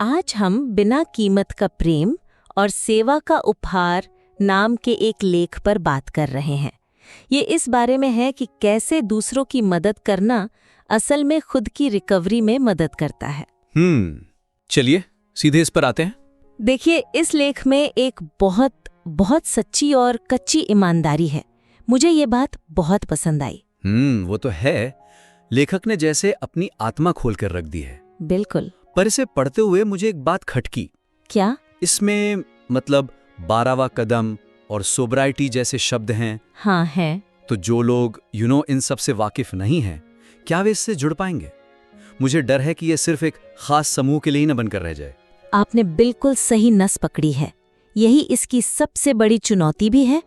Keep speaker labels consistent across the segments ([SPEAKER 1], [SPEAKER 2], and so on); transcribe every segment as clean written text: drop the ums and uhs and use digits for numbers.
[SPEAKER 1] आज हम बिना कीमत का प्रेम और सेवा का उपहार नाम के एक लेख पर बात कर रहे हैं। ये इस बारे में है कि कैसे दूसरों की मदद करना असल में खुद की रिकवरी में मदद करता है।
[SPEAKER 2] चलिए सीधे इस पर आते हैं।
[SPEAKER 1] देखिए, इस लेख में एक बहुत सच्ची और कच्ची ईमानदारी है। मुझे ये बात बहुत पसंद आई।
[SPEAKER 2] वो तो है। लेखक ने जैसे अपनी आत्मा खोल कर रख दी है।
[SPEAKER 1] बिल्कुल।
[SPEAKER 2] पर इसे पढ़ते हुए मुझे एक बात खटकी।
[SPEAKER 1] क्या?
[SPEAKER 2] इसमें मतलब 12वां कदम और सोब्राइटी जैसे शब्द हैं।
[SPEAKER 1] हाँ, है।
[SPEAKER 2] तो जो लोग इन सब से वाकिफ नहीं हैं, क्या वे इससे जुड़ पाएंगे? मुझे डर है कि ये सिर्फ एक खास समूह के लिए ही न बनकर रह जाए।
[SPEAKER 1] आपने बिल्कुल सही नस पकड़ी है। यही इसकी सबसे बड़ी चुनौती भी है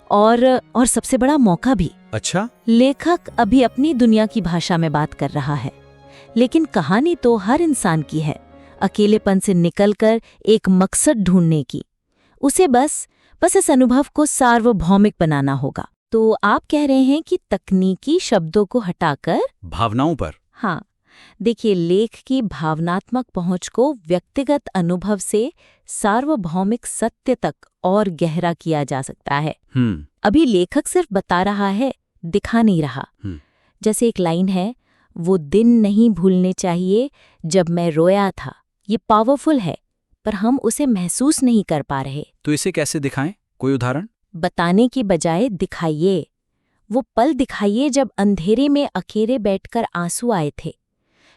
[SPEAKER 1] और सबसे बड़ा मौका भी।
[SPEAKER 2] अच्छा?
[SPEAKER 1] लेखक अभी अपनी दुनिया की भाषा में बात कर रहा है, लेकिन कहानी तो हर इंसान की है, अकेलेपन से निकलकर एक मकसद ढूंढने की। उसे बस इस अनुभव को सार्वभौमिक बनाना होगा। तो आप कह रहे हैं कि तकनीकी शब्दों को हटाकर
[SPEAKER 2] भावनाओं पर।
[SPEAKER 1] हाँ, देखिए, लेख की भावनात्मक पहुंच को व्यक्तिगत अनुभव से सार्वभौमिक सत्य तक और गहरा किया जा सकता है। अभी लेखक सिर्फ बता रहा है, दिखा नहीं रहा। जैसे एक लाइन है, वो दिन नहीं भूलने चाहिए जब मैं रोया था। ये पावरफुल है, पर हम उसे महसूस नहीं कर पा रहे।
[SPEAKER 2] तो इसे कैसे दिखाएं? कोई उदाहरण?
[SPEAKER 1] बताने की बजाय दिखाइए। वो पल दिखाइए जब अंधेरे में अकेले बैठकर आंसू आए थे।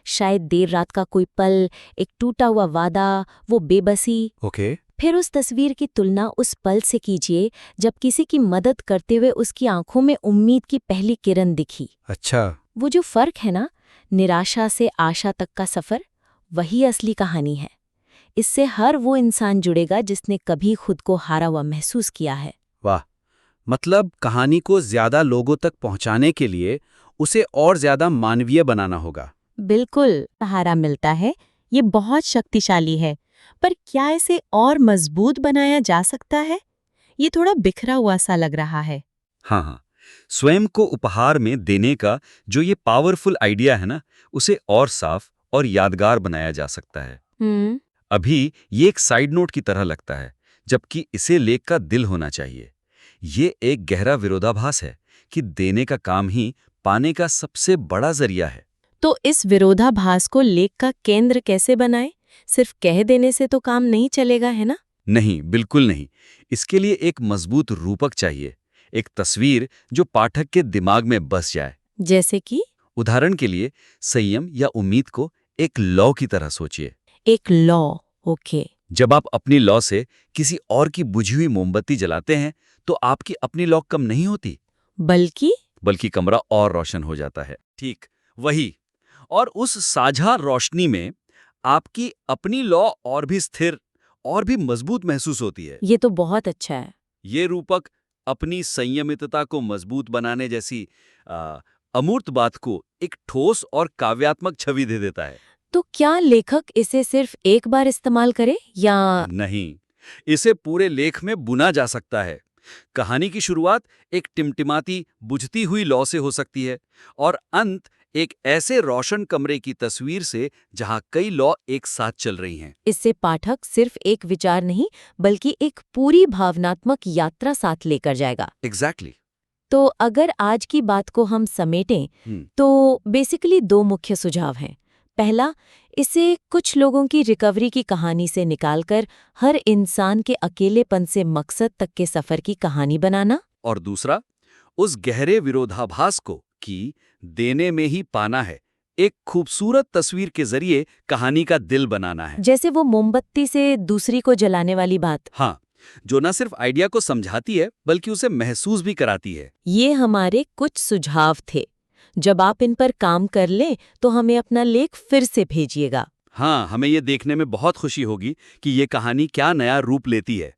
[SPEAKER 1] शायद देर रात का कोई पल, एक टूटा हुआ वादा, वो बेबसी।
[SPEAKER 2] ओके।
[SPEAKER 1] फिर उस तस्वीर की तुलना उस पल से कीजिए जब किसी की मदद करते हुए उसकी आंखों में उम्मीद की पहली किरण दिखी।
[SPEAKER 2] अच्छा।
[SPEAKER 1] वो जो फर्क है ना, निराशा से आशा तक का सफर, वही असली कहानी है। इससे हर वो इंसान जुड़ेगा जिसने कभी खुद को हारा हुआ महसूस किया है।
[SPEAKER 2] वाह! मतलब कहानी को ज्यादा लोगों तक पहुंचाने के लिए उसे और ज्यादा मानवीय बनाना होगा।
[SPEAKER 1] बिल्कुल, सहारा मिलता है। ये बहुत शक्तिशाली है, पर क्या इसे और मजबूत बनाया जा सकता है? ये थोड़ा बिखरा हुआ सा लग रहा है।
[SPEAKER 2] हाँ, स्वयं को उपहार में देने का जो ये पावरफुल आइडिया है ना, उसे और साफ और यादगार बनाया जा सकता है। अभी ये एक साइड नोट की तरह लगता है, जबकि इसे लेख का दिल होना चाहिए। ये एक गहरा विरोधाभास है कि देने का काम ही पाने का सबसे बड़ा जरिया है।
[SPEAKER 1] तो इस विरोधाभास को लेख का केंद्र कैसे बनाएं? सिर्फ कह देने से तो काम नहीं चलेगा, है ना?
[SPEAKER 2] नहीं, बिल्कुल नहीं। इसके लिए एक मजबूत रूपक चाहिए, एक तस्वीर जो पाठक के दिमाग में बस जाए।
[SPEAKER 1] जैसे कि?
[SPEAKER 2] उदाहरण के लिए, संयम या उम्मीद को एक लौ की तरह सोचिए।
[SPEAKER 1] एक लौ, ओके।
[SPEAKER 2] जब आप अपनी लौ से किसी और की बुझी हुई मोमबत्ती जलाते हैं, तो आपकी अपनी लौ कम नहीं होती, बल्कि कमरा और रोशन हो जाता है। ठीक वही। और उस साझा रोशनी में आपकी अपनी लौ और भी स्थिर और भी मजबूत महसूस होती है।
[SPEAKER 1] ये तो बहुत अच्छा है।
[SPEAKER 2] ये रूपक अपनी संयमितता को मजबूत बनाने जैसी अमूर्त बात को एक ठोस और काव्यात्मक छवि दे देता है।
[SPEAKER 1] तो क्या लेखक इसे सिर्फ एक बार इस्तेमाल करे या?
[SPEAKER 2] नहीं, इसे पूरे लेख में बुना जा सकता है। कहानी की शुरुआत एक टिमटिमाती, बुझती हुई लौ से हो सकती है और अंत एक ऐसे रोशन कमरे की तस्वीर से जहां कई लौ एक साथ चल रही हैं।
[SPEAKER 1] इससे पाठक सिर्फ एक विचार नहीं, बल्कि एक पूरी भावनात्मक यात्रा साथ लेकर जाएगा।
[SPEAKER 2] एग्जैक्टली।
[SPEAKER 1] तो अगर आज की बात को हम समेटें तो बेसिकली 2 मुख्य सुझाव हैं। पहला, इसे कुछ लोगों की रिकवरी की कहानी से निकालकर हर इंसान के अकेलेपन से मकसद तक के सफर की कहानी बनाना।
[SPEAKER 2] और दूसरा, उस गहरे विरोधाभास को कि देने में ही पाना है, एक खूबसूरत तस्वीर के जरिए कहानी का दिल बनाना है।
[SPEAKER 1] जैसे वो मोमबत्ती से दूसरी को जलाने वाली बात।
[SPEAKER 2] हाँ, जो न सिर्फ आइडिया को समझाती है, बल्कि उसे महसूस भी कराती है।
[SPEAKER 1] ये हमारे कुछ सुझाव थे। जब आप इन पर काम कर लें तो हमें अपना लेख फिर से भेजिएगा।
[SPEAKER 2] हाँ, हमें ये देखने में बहुत खुशी होगी कि ये कहानी क्या नया रूप लेती है।